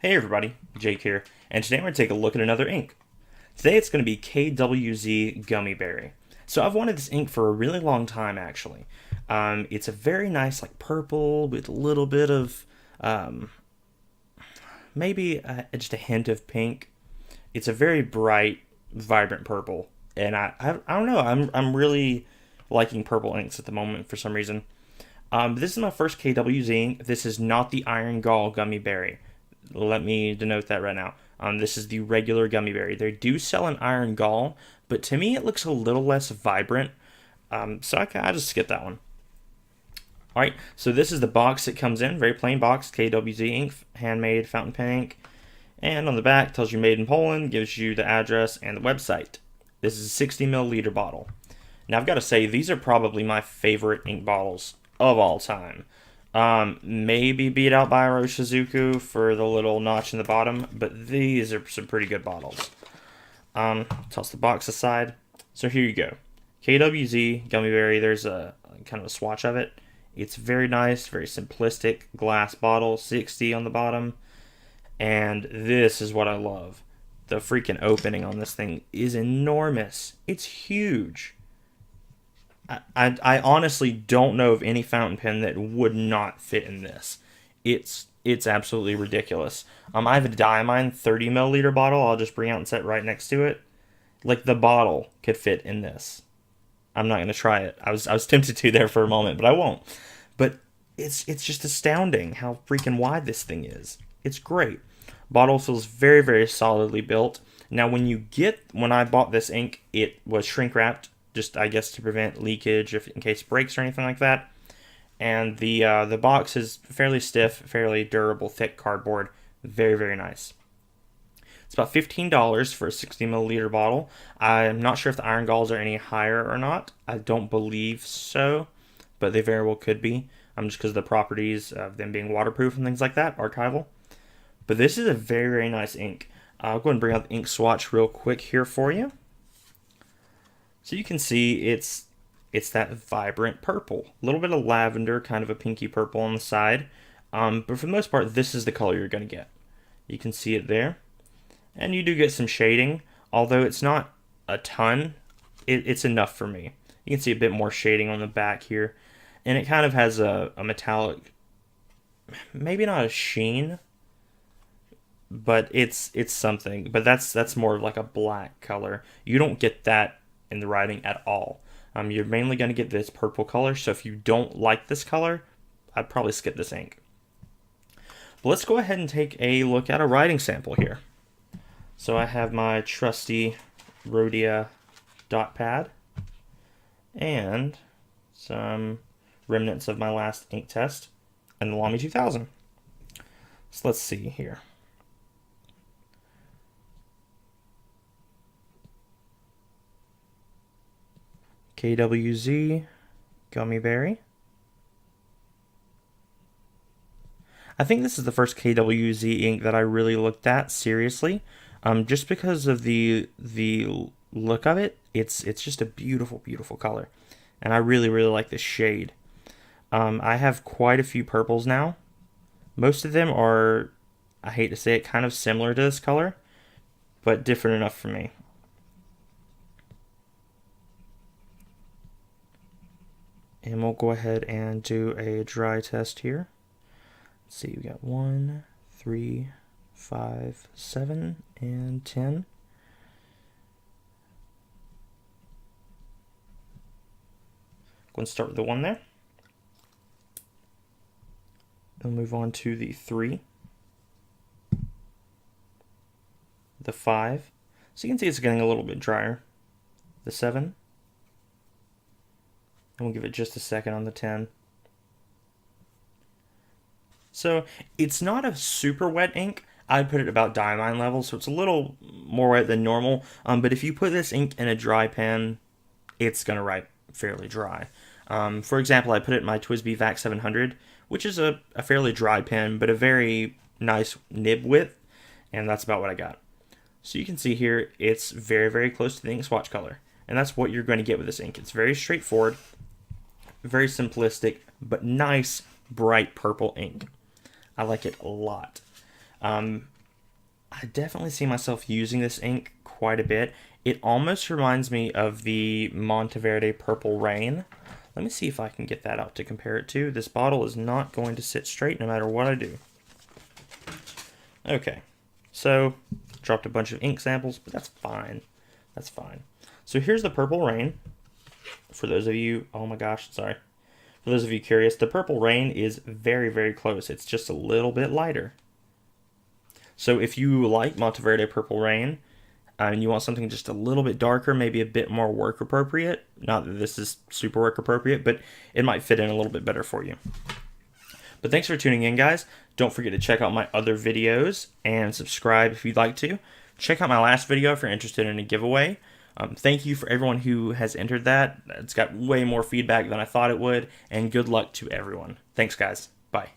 Hey everybody, Jake here, and today we're going to take a look at another ink. Today it's going to be KWZ Gummiberry. So I've wanted this ink for a really long time actually. It's a very nice like purple with a little bit of um, maybe just a hint of pink. It's a very bright, vibrant purple, and I don't know, I'm really liking purple inks at the moment for some reason. This is my first KWZ ink. This is not the Iron Gall Gummiberry. Let me denote that right now. This is the regular Gummiberry. They do sell an Iron Gall, but to me it looks a little less vibrant. So I just skip that one. All right, so this is the box it comes in. Very plain box, KWZ ink, handmade fountain pen ink. And on the back tells you made in Poland, gives you the address and the website. This is a 60 milliliter bottle. Now I've got to say, these are probably my favorite ink bottles of all time. Maybe beat out by Shizuku for the little notch in the bottom, but these are some pretty good bottles. Toss the box aside. So here you go. KWZ Gummiberry, there's a kind of a swatch of it. It's very nice, very simplistic glass bottle, 60 on the bottom. And this is what I love. The freaking opening on this thing is enormous. It's huge. I honestly don't know of any fountain pen that would not fit in this. It's absolutely ridiculous. I have a Diamine 30 milliliter bottle. I'll just bring out and set right next to it. Like the bottle could fit in this. I'm not gonna try it. I was tempted to there for a moment, but I won't. But it's just astounding how freaking wide this thing is. It's great. Bottle feels very, very solidly built. Now when I bought this ink, it was shrink wrapped, just I guess to prevent leakage if in case it breaks or anything like that. And the box is fairly stiff, fairly durable, thick cardboard. Very, very nice. It's about $15 for a 60 milliliter bottle. I'm not sure if the Iron Galls are any higher or not. I don't believe so, but they very well could be. Just because of the properties of them being waterproof and things like that, archival. But this is a very, very nice ink. I'll go ahead and bring out the ink swatch real quick here for you. So you can see it's that vibrant purple. A little bit of lavender, kind of a pinky purple on the side. But for the most part, this is the color you're going to get. You can see it there. And you do get some shading, although it's not a ton. It's enough for me. You can see a bit more shading on the back here. And it kind of has a metallic, maybe not a sheen, but it's something. But that's more of like a black color. You don't get that in the writing at all. You're mainly going to get this purple color, so if you don't like this color, I'd probably skip this ink. But let's go ahead and take a look at a writing sample here. So I have my trusty Rhodia dot pad and some remnants of my last ink test and the Lamy 2000. So let's see here. KWZ Gummiberry. I think this is the first KWZ ink that I really looked at seriously, just because of the look of it. It's just a beautiful, beautiful color, and I really, really like this shade. I have quite a few purples now. Most of them are, I hate to say it, kind of similar to this color, but different enough for me. And we'll go ahead and do a dry test here. Let's see, we got 1, 3, 5, 7, and 10. Go and start with the 1 there. We'll move on to the 3. The 5. So you can see it's getting a little bit drier. The 7. And we'll give it just a second on the 10. So it's not a super wet ink. I'd put it about Diamine level, so it's a little more wet than normal. But if you put this ink in a dry pen, it's going to write fairly dry. For example, I put it in my TWSBI VAC 700, which is a fairly dry pen, but a very nice nib width, and that's about what I got. So you can see here, it's very, very close to the ink swatch color. And that's what you're going to get with this ink. It's very straightforward, very simplistic, but nice, bright purple ink. I like it a lot. I definitely see myself using this ink quite a bit. It almost reminds me of the Monteverde Purple Rain. Let me see if I can get that out to compare it to. This bottle is not going to sit straight no matter what I do. Okay, so dropped a bunch of ink samples, but that's fine. That's fine. So here's the Purple Rain. For those of you, oh my gosh, sorry. For those of you curious, the Purple Rain is very, very close. It's just a little bit lighter. So if you like Monteverde Purple Rain, and you want something just a little bit darker, maybe a bit more work appropriate, not that this is super work appropriate, but it might fit in a little bit better for you. But thanks for tuning in, guys. Don't forget to check out my other videos and subscribe if you'd like to. Check out my last video if you're interested in a giveaway. Thank you for everyone who has entered that. It's got way more feedback than I thought it would, and good luck to everyone. Thanks, guys. Bye.